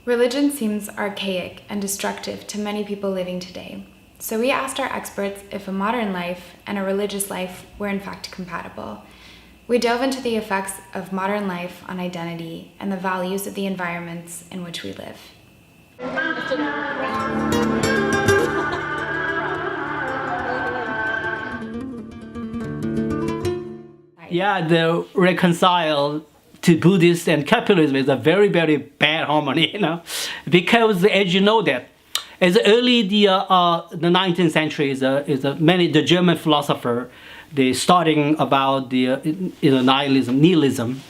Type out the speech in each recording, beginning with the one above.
Religion seems archaic and destructive to many people living today. So we asked our experts if a modern life and a religious life were in fact compatible. We dove into the effects of modern life on identity and the values of the environments in which we live. Yeah, the reconcile to Buddhist and capitalism is a very, very bad harmony, because as you know that, as early the 19th century many the German philosopher, they starting about the nihilism,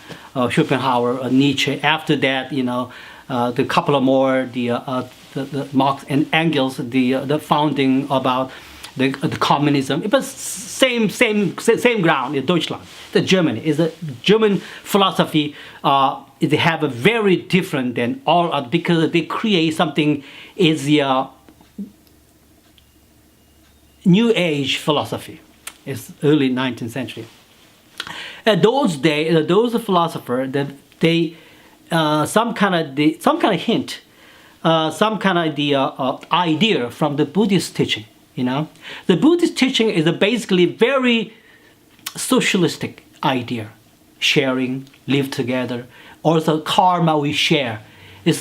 Schopenhauer, Nietzsche. After that, the couple of more the Marx and Engels, the founding about the communism. It was same ground in Deutschland. The Germany is a German philosophy. They have a very different than all other, because they create something is the New Age philosophy. It's early 19th century. At those days, those philosophers, they some kind of hint, some kind of the idea from the Buddhist teaching. The Buddhist teaching is basically very socialistic idea, sharing, live together. Also, karma we share. A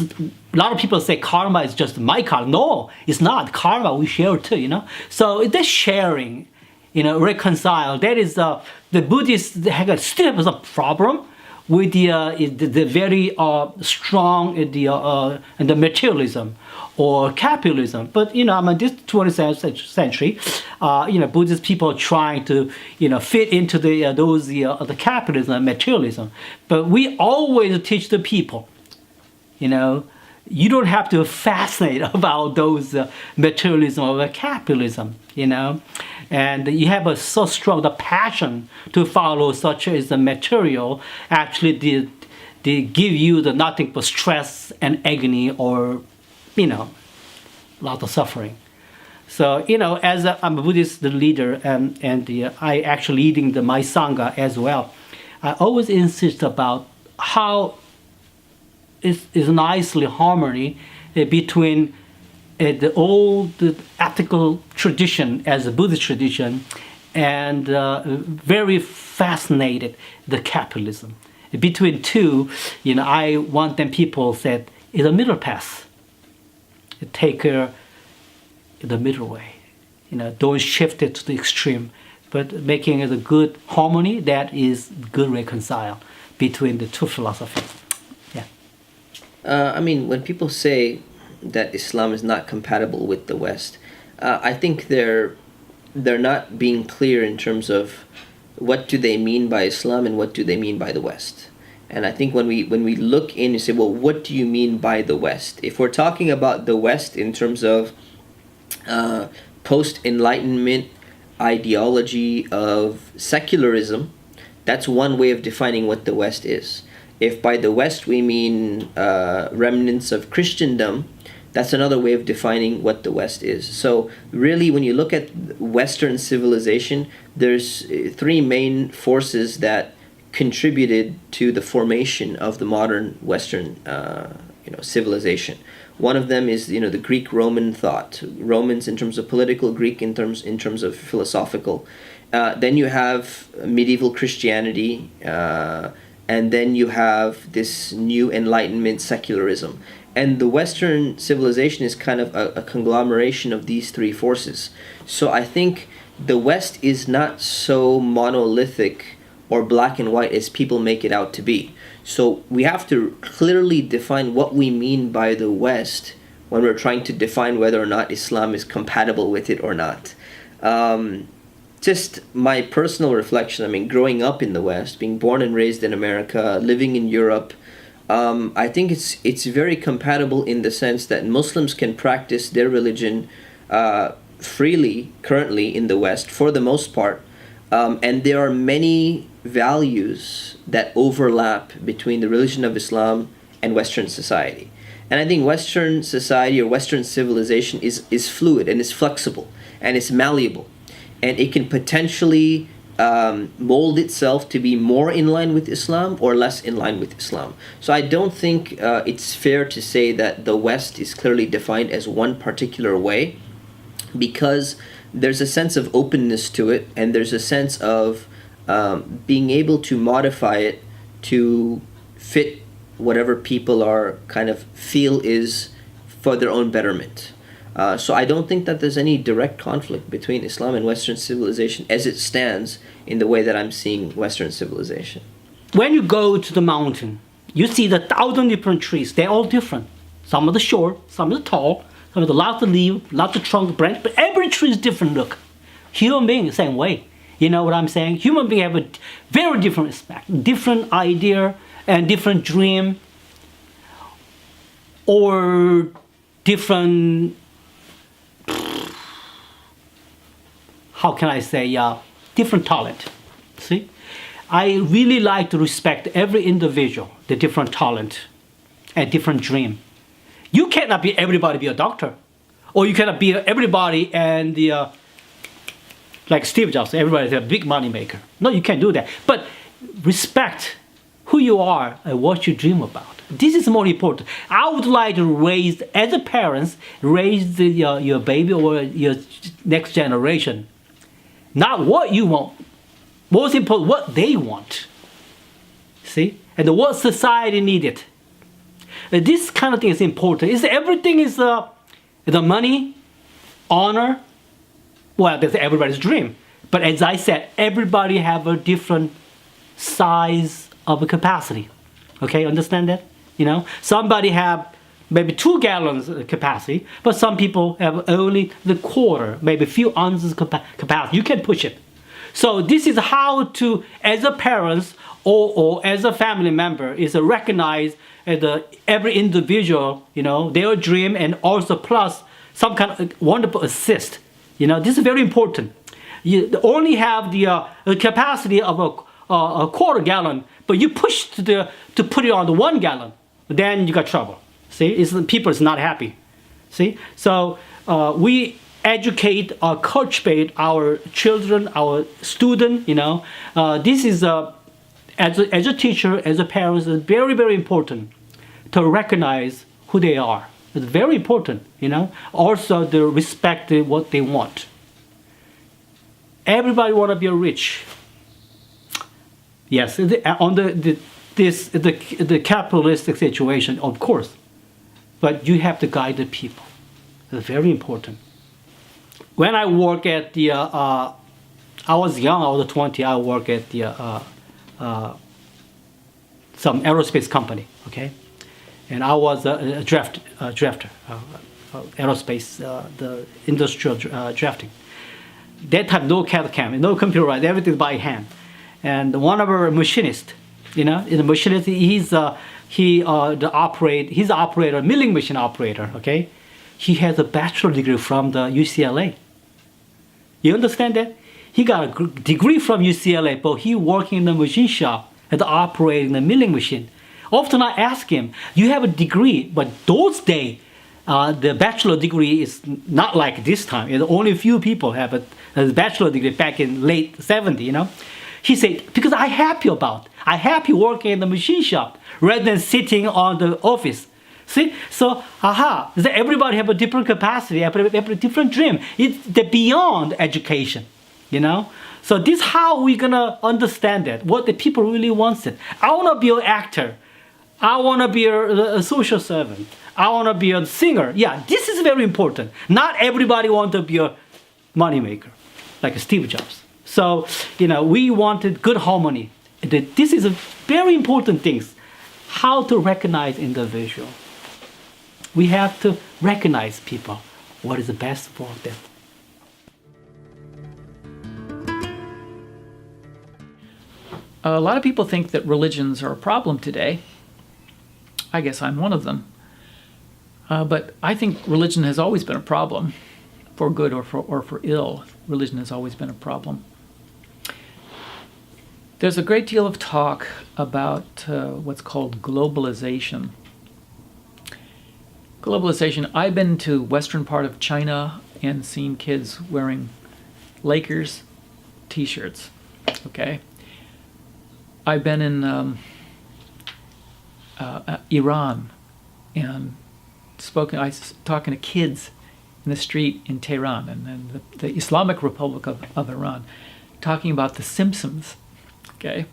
lot of people say karma is just my karma. No, it's not. Karma we share too. So the sharing, reconcile. That is the Buddhists still have a problem with the very strong the materialism or capitalism. But this 20th century, Buddhist people trying to fit into the capitalism and materialism. But we always teach the people, you don't have to fascinate about those materialism or capitalism, and you have so strong the passion to follow such as the material. Actually, they give you the nothing but stress and agony or a lot of suffering. So as I'm a Buddhist leader and I actually leading my sangha as well, I always insist about how is nicely harmony between the old ethical tradition as a Buddhist tradition and very fascinated the capitalism. Between two, I want them people said is a middle path. Take the middle way, don't shift it to the extreme, but making it a good harmony that is good reconcile between the two philosophies. When people say that Islam is not compatible with the West, I think they're not being clear in terms of what do they mean by Islam and what do they mean by the West. And I think when we look in and say, well, what do you mean by the West? If we're talking about the West in terms of post-Enlightenment ideology of secularism, that's one way of defining what the West is. If by the West we mean remnants of Christendom, that's another way of defining what the West is. So really, when you look at Western civilization, there's three main forces that contributed to the formation of the modern Western civilization. One of them is the Greek-Roman thought, Romans in terms of political, Greek in terms of philosophical. Then you have medieval Christianity, and then you have this new Enlightenment secularism. And the Western civilization is kind of a conglomeration of these three forces. So I think the West is not so monolithic or black and white as people make it out to be. So we have to clearly define what we mean by the West when we're trying to define whether or not Islam is compatible with it or not. Just my personal reflection, growing up in the West, being born and raised in America, living in Europe, I think it's very compatible in the sense that Muslims can practice their religion freely currently in the West for the most part, and there are many values that overlap between the religion of Islam and Western society. And I think Western society or Western civilization is fluid and is flexible and is malleable, and it can potentially mold itself to be more in line with Islam or less in line with Islam. So I don't think it's fair to say that the West is clearly defined as one particular way, because there's a sense of openness to it, and there's a sense of being able to modify it to fit whatever people are kind of feel is for their own betterment. So I don't think that there's any direct conflict between Islam and Western civilization as it stands in the way that I'm seeing Western civilization. When you go to the mountain, you see the 1,000 different trees. They're all different. Some are the short, some are the tall, some are the lots of leaves, lots of trunk, branch, but every tree is different look. Human beings, same way. You know what I'm saying? Human beings have a very different respect, different idea and different dream, or different, how can I say, different talent. See? I really like to respect every individual, the different talent and different dream. You cannot be everybody be a doctor, or you cannot be everybody and the like Steve Jobs, everybody's a big money maker. No, you can't do that. But respect who you are and what you dream about. This is more important. I would like to raise, as a parents, raise your baby or your next generation. Not what you want. Most important, what they want. See? And what society needed. This kind of thing is important. Is everything is the money, honor? Well, that's everybody's dream. But as I said, everybody have a different size of a capacity. Okay, understand that? You know, somebody have maybe 2 gallons capacity, but some people have only the quarter, maybe a few ounces capacity. You can push it. So this is how to, as a parents or as a family member, is to recognize every individual, you know, their dream, and also plus some kind of wonderful assist. You know, this is very important. You only have the capacity of a quarter gallon, but you push to put it on the 1 gallon, then you got trouble. See, people is not happy. See, so we educate or cultivate our children, our student. You know, this is as a teacher, as a parent, is very, very important to recognize who they are. It's very important, you know. Also, to respect what they want. Everybody want to be rich. Yes, on the capitalistic situation, of course. But you have to guide the people. It's very important. When I work at the, I was young, I was 20. I work at the some aerospace company. Okay. And I was a drafter, aerospace, the industrial drafting. That time, no CAD/CAM, no computerized, everything by hand. And one of our machinists, you know, the machinist, he's the operator, milling machine operator. Okay, he has a bachelor degree from the UCLA. You understand that? He got a degree from UCLA, but he working in the machine shop and operating the milling machine. Often I ask him, you have a degree, but those days, the bachelor degree is not like this time. Only a few people have a bachelor degree back in late 70s, you know. He said, because I happy working in the machine shop rather than sitting on the office. See, so, everybody have a different capacity, have a different dream. It's the beyond education, you know. So this is how we're gonna understand it, what the people really wants it. I wanna be an actor. I wanna be a social servant. I wanna be a singer. Yeah, this is very important. Not everybody want to be a moneymaker, like Steve Jobs. So, you know, we wanted good harmony. This is a very important thing. How to recognize individual. We have to recognize people, what is the best for them. A lot of people think that religions are a problem today. I guess I'm one of them. But I think religion has always been a problem, for good or for ill. Religion has always been a problem. There's a great deal of talk about what's called globalization. Globalization. I've been to western part of China and seen kids wearing Lakers t-shirts. Okay, I've been in Iran and I was talking to kids in the street in Tehran and the Islamic Republic of Iran, talking about The Simpsons. Okay,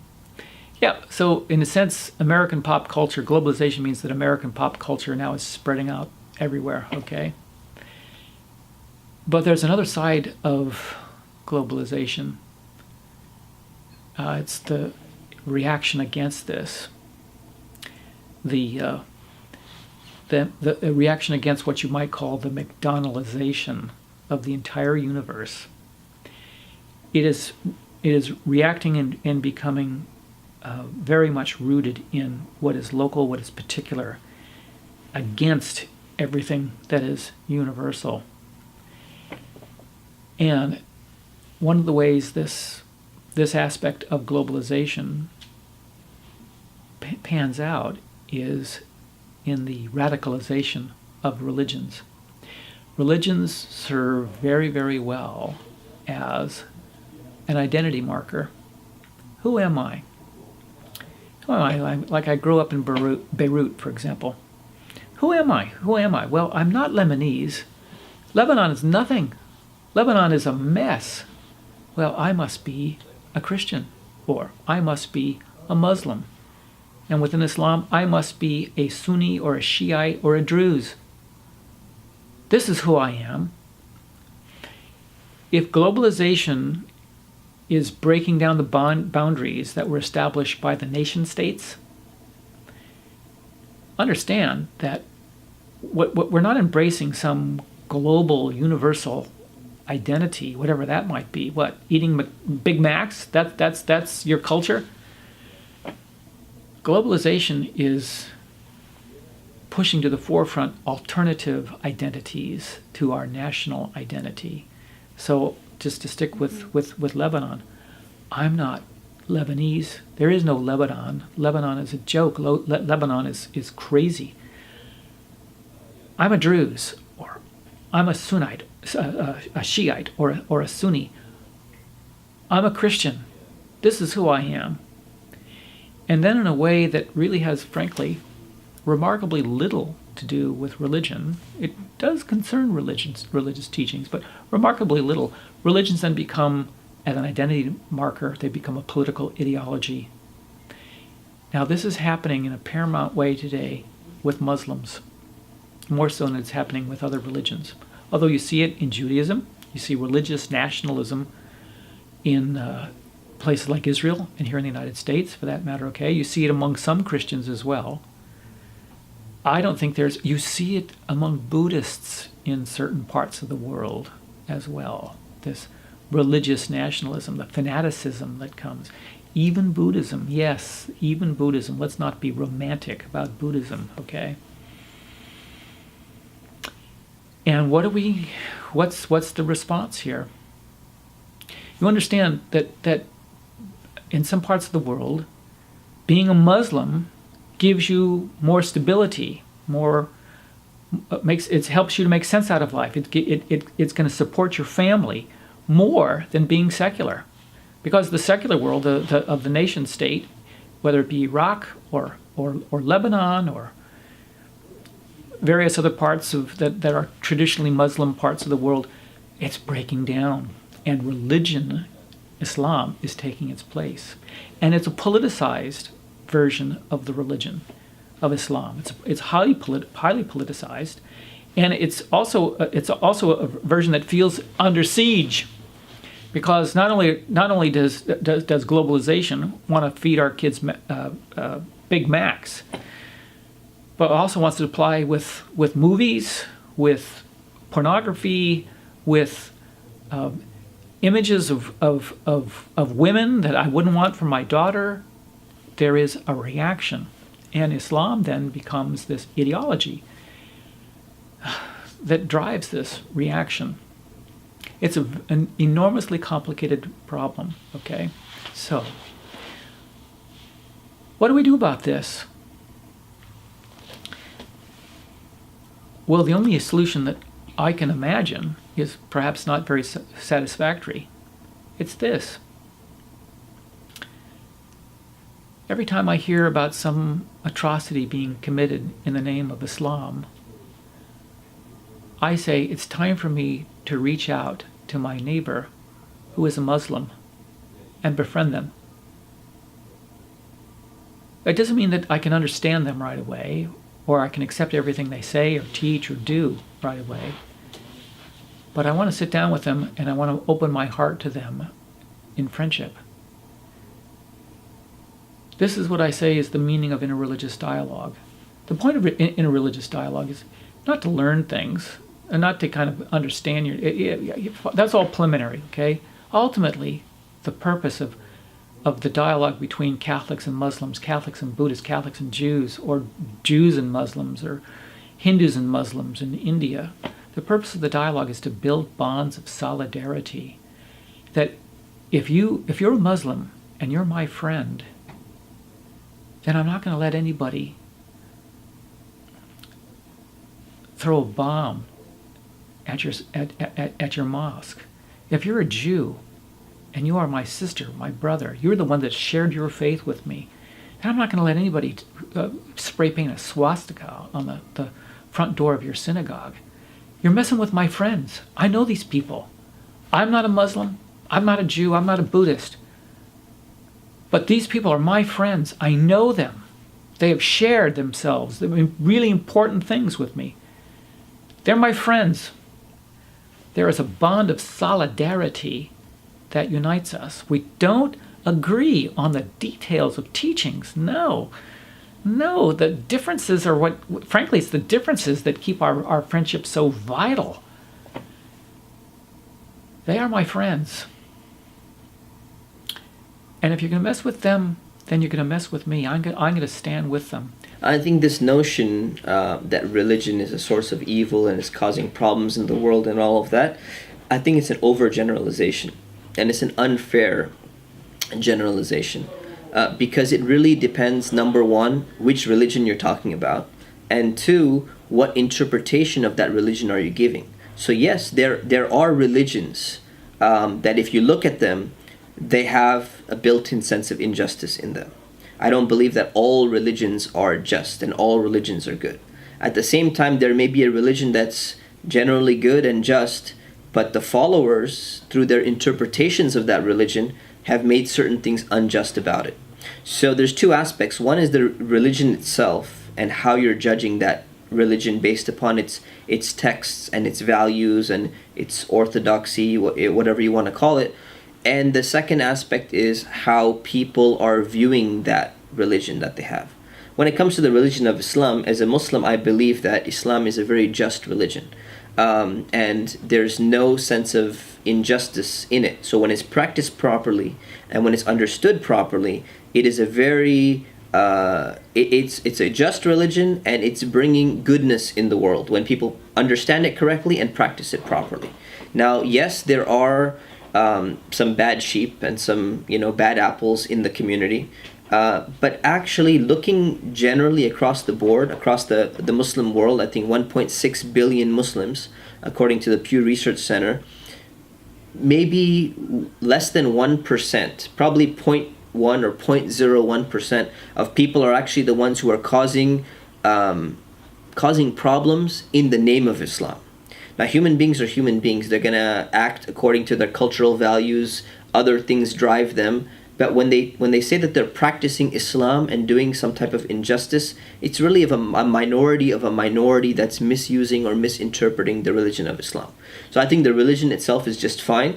yeah. So in a sense, American pop culture, globalization means that American pop culture now is spreading out everywhere. Okay, but there's another side of globalization. It's the reaction against this. The reaction against what you might call the McDonaldization of the entire universe. It is reacting and becoming very much rooted in what is local, what is particular, against everything that is universal. And one of the ways this aspect of globalization pans out is in the radicalization of religions. Religions serve very, very well as an identity marker. Who am I? Who am I? Like I grew up in Beirut, for example. Who am I? Who am I? Well, I'm not Lebanese. Lebanon is nothing. Lebanon is a mess. Well, I must be a Christian, or I must be a Muslim. And within Islam, I must be a Sunni or a Shiite or a Druze. This is who I am. If globalization is breaking down the boundaries that were established by the nation states, understand that what we're not embracing some global, universal identity, whatever that might be. What, eating Big Macs? That's your culture? Globalization is pushing to the forefront alternative identities to our national identity. So just to stick with Lebanon, I'm not Lebanese. There is no Lebanon. Lebanon is a joke. Lebanon is crazy. I'm a Druze, or I'm a Sunnite, a Shiite, or a Sunni. I'm a Christian. This is who I am. And then in a way that really has, frankly, remarkably little to do with religion. It does concern religious teachings, but remarkably little. Religions then become, as an identity marker, they become a political ideology. Now this is happening in a paramount way today with Muslims, more so than it's happening with other religions. Although you see it in Judaism, you see religious nationalism in places like Israel and here in the United States, for that matter, okay? You see it among some Christians as well. I don't think you see it among Buddhists in certain parts of the world as well. This religious nationalism, the fanaticism that comes. Even Buddhism, yes, even Buddhism. Let's not be romantic about Buddhism, okay? And what's the response here? You understand that in some parts of the world, being a Muslim gives you more stability, it helps you to make sense out of life. It's going to support your family more than being secular, because the secular world of the nation state, whether it be Iraq or Lebanon or various other parts that are traditionally Muslim parts of the world, it's breaking down, and religion, Islam, is taking its place, and it's a politicized version of the religion of Islam. It's highly politicized, and it's also a version that feels under siege, because not only does globalization want to feed our kids Big Macs, but also wants to apply with movies, with pornography, with images of women that I wouldn't want for my daughter. There is a reaction, and Islam then becomes this ideology that drives this reaction. It's an enormously complicated problem, okay? So, what do we do about this? Well, the only solution that I can imagine is perhaps not very satisfactory. It's this. every time I hear about some atrocity being committed in the name of Islam, I say it's time for me to reach out to my neighbor who is a Muslim and befriend them. It doesn't mean that I can understand them right away, or I can accept everything they say or teach or do right away. But I want to sit down with them and I want to open my heart to them in friendship. This is what I say is the meaning of interreligious dialogue. The point of interreligious dialogue is not to learn things and not to kind of understand that's all preliminary, okay? Ultimately, the purpose of the dialogue between Catholics and Muslims, Catholics and Buddhists, Catholics and Jews, or Jews and Muslims, or Hindus and Muslims in India, the purpose of the dialogue is to build bonds of solidarity. That if you're a Muslim and you're my friend, then I'm not going to let anybody throw a bomb at your mosque. If you're a Jew and you are my sister, my brother, you're the one that shared your faith with me, then I'm not going to let anybody spray paint a swastika on the front door of your synagogue. You're messing with my friends. I know these people. I'm not a Muslim. I'm not a Jew. I'm not a Buddhist. But these people are my friends. I know them. They have shared themselves really important things with me. They're my friends. There is a bond of solidarity that unites us. We don't agree on the details of teachings. No, the differences are frankly, it's the differences that keep our friendship so vital. They are my friends. And if you're going to mess with them, then you're going to mess with me. I'm going to stand with them. I think this notion that religion is a source of evil and is causing problems in the world and all of that, I think it's an overgeneralization. And it's an unfair generalization. Because it really depends, number one, which religion you're talking about, and two, what interpretation of that religion are you giving. So yes, there are religions that if you look at them, they have a built-in sense of injustice in them. I don't believe that all religions are just and all religions are good. At the same time, there may be a religion that's generally good and just, but the followers, through their interpretations of that religion, have made certain things unjust about it. So there's two aspects. One is the religion itself and how you're judging that religion based upon its texts and its values and its orthodoxy, whatever you want to call it. And the second aspect is how people are viewing that religion that they have. When it comes to the religion of Islam, as a Muslim, I believe that Islam is a very just religion. And there's no sense of injustice in it. So when it's practiced properly and when it's understood properly, it is a very it's a just religion, and it's bringing goodness in the world when people understand it correctly and practice it properly. Now, yes, there are some bad sheep and some bad apples in the community, but actually looking generally across the board, across the Muslim world, I think 1.6 billion Muslims, according to the Pew Research Center, maybe less than 1%, probably 0.1 or 0.01% of people are actually the ones who are causing problems in the name of Islam. Now, human beings are human beings. They're going to act according to their cultural values. Other things drive them. But when they say that they're practicing Islam and doing some type of injustice, it's really of a minority that's misusing or misinterpreting the religion of Islam. So I think the religion itself is just fine.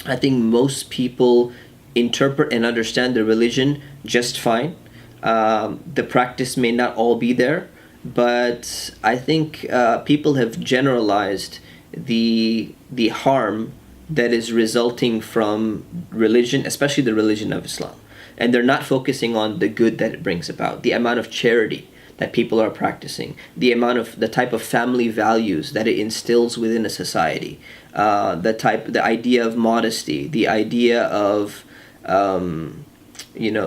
I think most people interpret and understand the religion just fine. The practice may not all be there, but I think people have generalized the harm that is resulting from religion, especially the religion of Islam. And they're not focusing on the good that it brings about, the amount of charity that people are practicing, the type of family values that it instills within a society, the idea of modesty, the idea of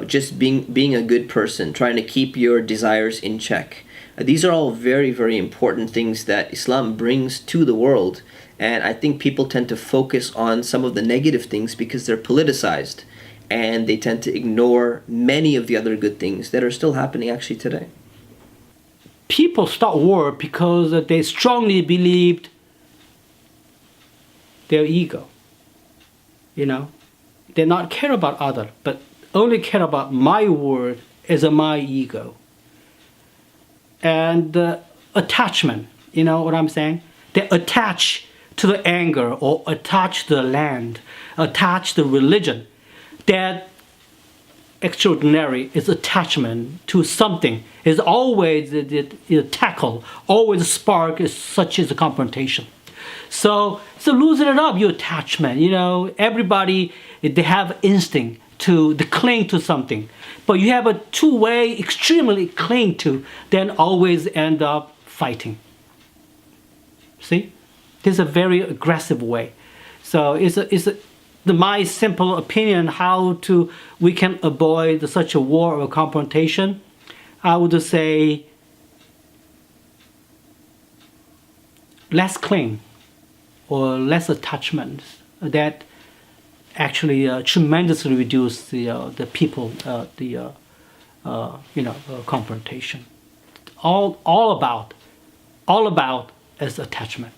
just being a good person, trying to keep your desires in check. These are all very, very important things that Islam brings to the world. And I think people tend to focus on some of the negative things because they're politicized. and they tend to ignore many of the other good things that are still happening actually today. People start war because they strongly believed their ego. You know, they not care about other, but only care about my word as my ego. And attachment, you know what I'm saying? They attach to the anger or attach to the land, attach to religion. That extraordinary is attachment to something. Is always the tackle, always spark is such as a confrontation. So losing it up, your attachment. You know, everybody they have instinct to cling to something, but you have a two-way extremely cling to, then always end up fighting. See, this is a very aggressive way. So my simple opinion how we can avoid such a war or confrontation. I would say less cling or less attachment. That actually tremendously reduce the people confrontation. All about is attachment.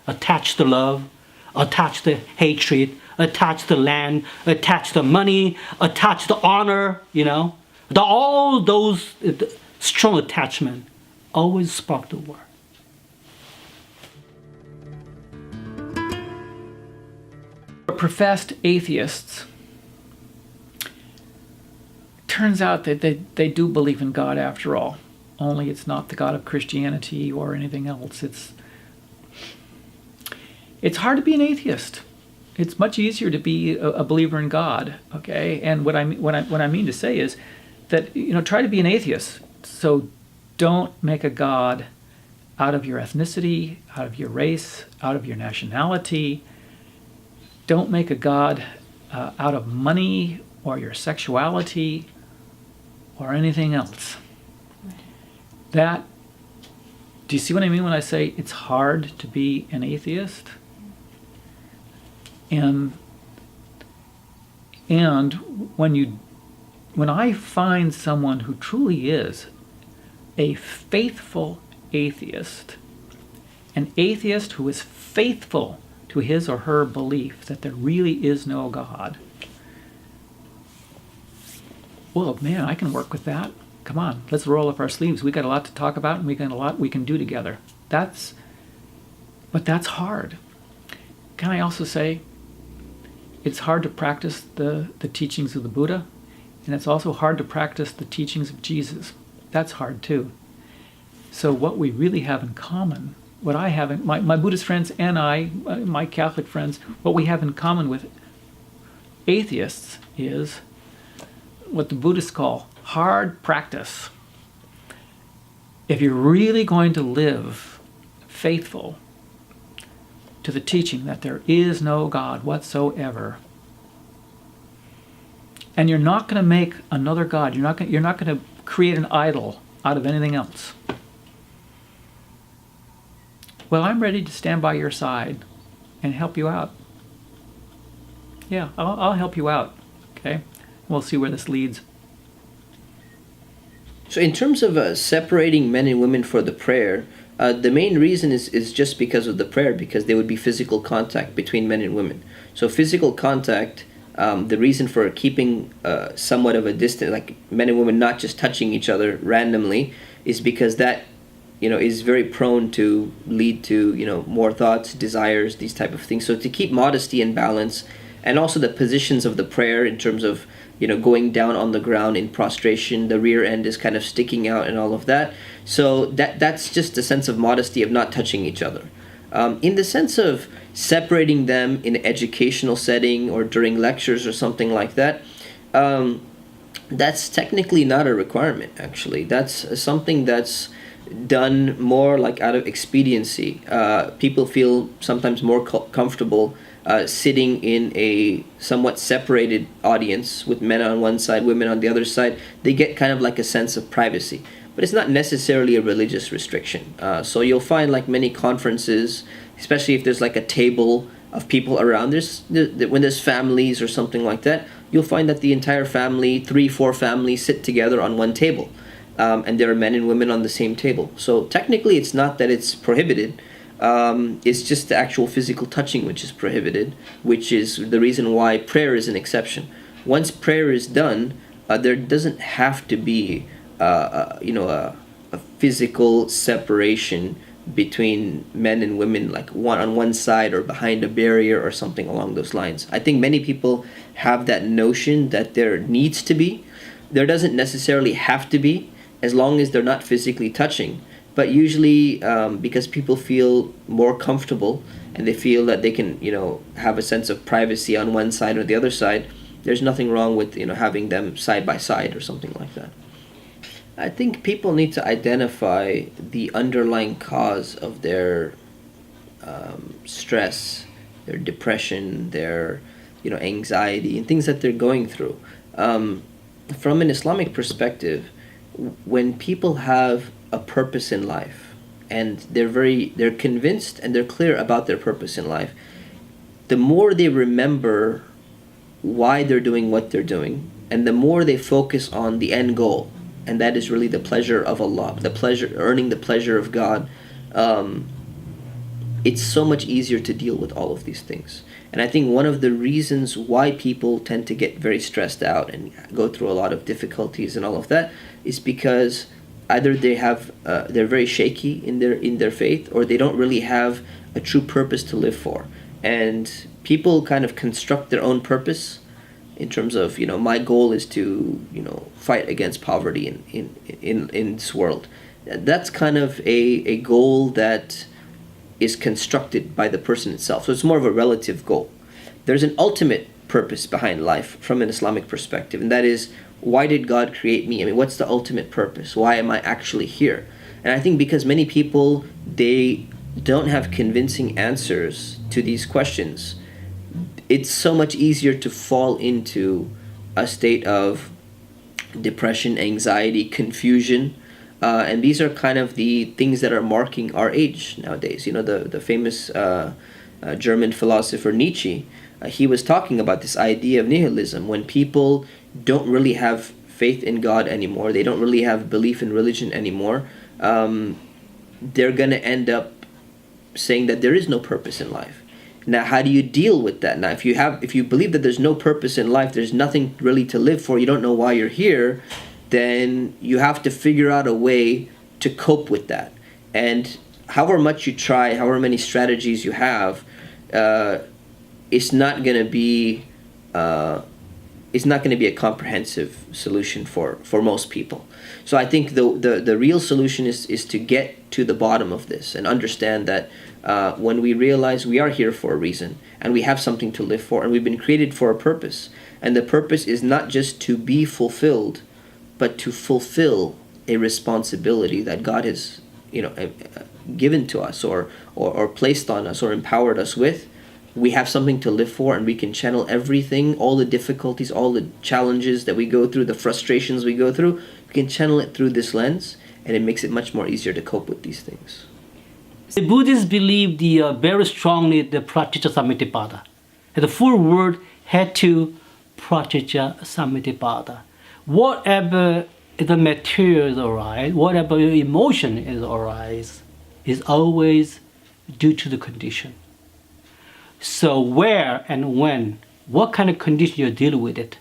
Attach the love, attach the hatred, attach the land, attach the money, attach the honor. You know, all those strong attachment always spark the war. Professed atheists, turns out that they do believe in God after all, only it's not the God of Christianity or anything else. It's hard to be an atheist. It's much easier to be a believer in God, okay? And what I mean to say is that, you know, try to be an atheist. So don't make a God out of your ethnicity, out of your race, out of your nationality. Don't make a God out of money or your sexuality or anything else. Do you see what I mean when I say it's hard to be an atheist? And when I find someone who truly is a faithful atheist, an atheist who is faithful to his or her belief that there really is no God, well, man, I can work with that. Come on, let's roll up our sleeves. We got a lot to talk about, and we got a lot we can do together. But that's hard. Can I also say it's hard to practice the teachings of the Buddha, and it's also hard to practice the teachings of Jesus. That's hard too. So what we really have in common, what I have, my Buddhist friends and my Catholic friends, what we have in common with atheists is what the Buddhists call hard practice. If you're really going to live faithful to the teaching that there is no God whatsoever, and you're not going to make another God, you're not going to create an idol out of anything else, well, I'm ready to stand by your side and help you out. Yeah, I'll help you out. Okay? We'll see where this leads. So in terms of separating men and women for the prayer, the main reason is just because of the prayer, because there would be physical contact between men and women. So physical contact, the reason for keeping somewhat of a distance, like men and women not just touching each other randomly, is because that, is very prone to lead to, more thoughts, desires, these type of things. So to keep modesty and balance, and also the positions of the prayer in terms of, going down on the ground in prostration, the rear end is kind of sticking out and all of that. So that's just a sense of modesty of not touching each other. In the sense of separating them in an educational setting or during lectures or something like that, that's technically not a requirement, actually. That's something that's done more like out of expediency. People feel sometimes more comfortable sitting in a somewhat separated audience with men on one side, women on the other side. They get kind of like a sense of privacy. But it's not necessarily a religious restriction. So you'll find like many conferences, especially if there's like a table of people around, when there's families or something like that, you'll find that the entire family, 3, 4 families, sit together on one table. And there are men and women on the same table. So technically, it's not that it's prohibited. It's just the actual physical touching which is prohibited, which is the reason why prayer is an exception. Once prayer is done, there doesn't have to be, a physical separation between men and women, like one on one side or behind a barrier or something along those lines. I think many people have that notion that there needs to be. There doesn't necessarily have to be, as long as they're not physically touching. But usually, because people feel more comfortable and they feel that they can, have a sense of privacy on one side or the other side, there's nothing wrong with, having them side by side or something like that. I think people need to identify the underlying cause of their stress, their depression, their, anxiety, and things that they're going through. From an Islamic perspective, when people have a purpose in life and they're convinced and they're clear about their purpose in life, the more they remember why they're doing what they're doing, and the more they focus on the end goal, and that is really the pleasure of Allah, earning the pleasure of God, it's so much easier to deal with all of these things. And I think one of the reasons why people tend to get very stressed out and go through a lot of difficulties and all of that is because either they're very shaky in their faith, or they don't really have a true purpose to live for. And people kind of construct their own purpose in terms of, my goal is to, fight against poverty in this world. That's kind of a goal that is constructed by the person itself. So it's more of a relative goal. There's an ultimate purpose behind life from an Islamic perspective, and that is, why did God create me? I mean, what's the ultimate purpose? Why am I actually here? And I think because many people, they don't have convincing answers to these questions, it's so much easier to fall into a state of depression, anxiety, confusion, and these are kind of the things that are marking our age nowadays. The famous German philosopher Nietzsche, he was talking about this idea of nihilism. When people don't really have faith in God anymore, they don't really have belief in religion anymore, they're going to end up saying that there is no purpose in life. Now, how do you deal with that? Now, if you believe that there's no purpose in life, there's nothing really to live for, you don't know why you're here, then you have to figure out a way to cope with that. And however much you try, however many strategies you have, it's not going to be a comprehensive solution for most people. So I think the real solution is to get to the bottom of this and understand that when we realize we are here for a reason and we have something to live for and we've been created for a purpose, and the purpose is not just to be fulfilled, but to fulfill a responsibility that God has given to us or placed on us or empowered us with. We have something to live for, and we can channel everything, all the difficulties, all the challenges that we go through, the frustrations we go through, we can channel it through this lens, and it makes it much more easier to cope with these things. The Buddhists believe very strongly the pratitya samitipada. The full word hetu pratitya samitipada. Whatever the materials arise, whatever your emotion is arise, is always due to the condition. So where and when, what kind of condition you deal with it,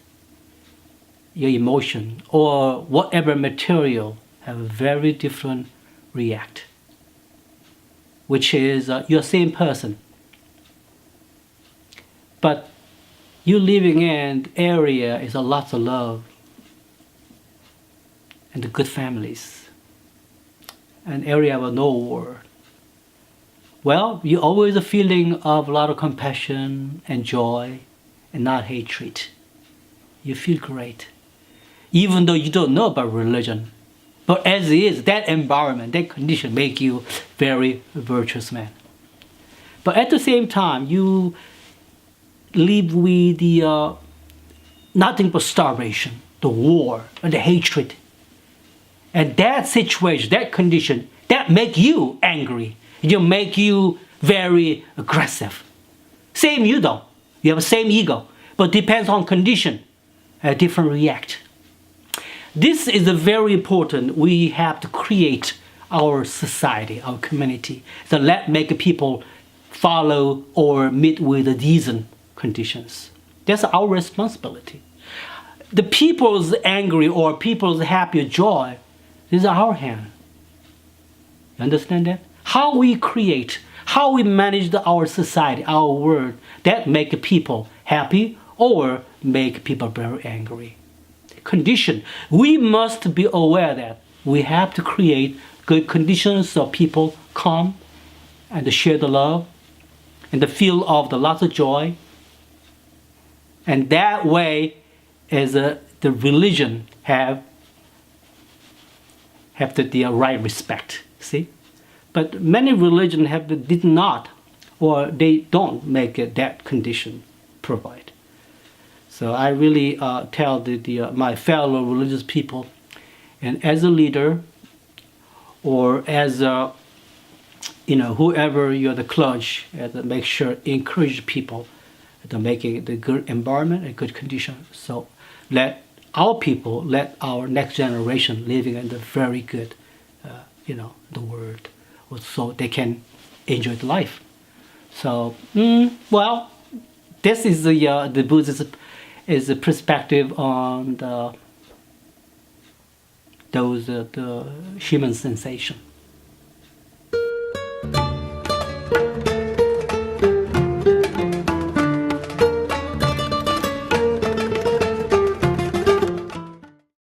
your emotion or whatever material have a very different react, which is you're the same person. But you living in area is a lots of love and the good families, an area of no war. Well, you always a feeling of a lot of compassion and joy and not hatred. You feel great. Even though you don't know about religion. But as it is, that environment, that condition make you very virtuous man. But at the same time, you live with the nothing but starvation, the war, and the hatred. And that situation, that condition, that make you angry. It make you very aggressive. Same you though. You have the same ego. But depends on condition. different react. This is a very important. We have to create our society, our community, that make people follow or meet with the decent conditions. That's our responsibility. The people's angry or people's happy or joy, this is our hand. You understand that? How we create, how we manage our society, our world, that make people happy or make people very angry. Condition. We must be aware that we have to create good conditions so people come and share the love and the feel of the lots of joy. And that way is the religion have the right respect. See? But many religions did not, or they don't make that condition provide. So I really tell my fellow religious people, and as a leader, or as whoever you're the clergy, make sure encourage people to make the good environment and good condition. So let our people, let our next generation living in the very good, the world, so they can enjoy the life. So well, this is the Buddhist is a perspective on the human sensation.